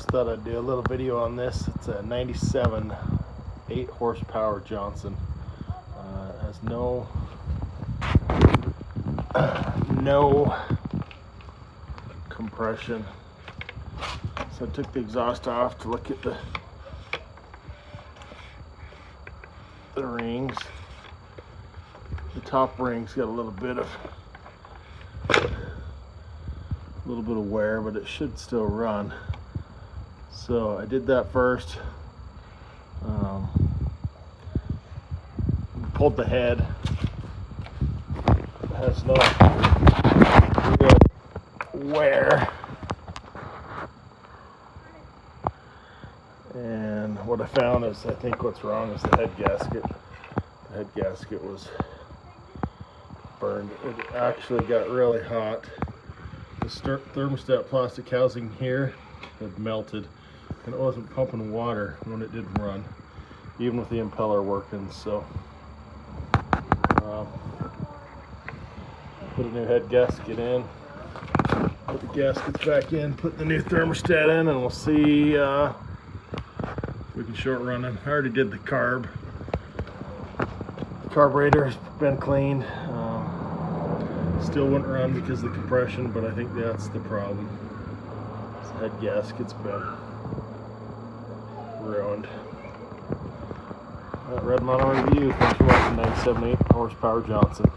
just thought I'd do a little video on this. It's a 97 8 horsepower Johnson. It has no compression. So I took the exhaust off to look at the rings. The top ring's got a little bit of wear, but it should still run. So I did that first. Pulled the head. It has no real wear. And what I found is, I think what's wrong is the head gasket. The head gasket was burned. It actually got really hot. The thermostat plastic housing here had melted, and it wasn't pumping water when it did run, even with the impeller working. So put a new head gasket in, put the gaskets back in, put the new thermostat in, and we'll see if we can short run it. I already did the carb. The carburetor's been cleaned. Still wouldn't run because of the compression, but I think that's the problem. This head gasket's been ruined. Red Mono Review. Thanks for watching. 97 8 horsepower Johnson.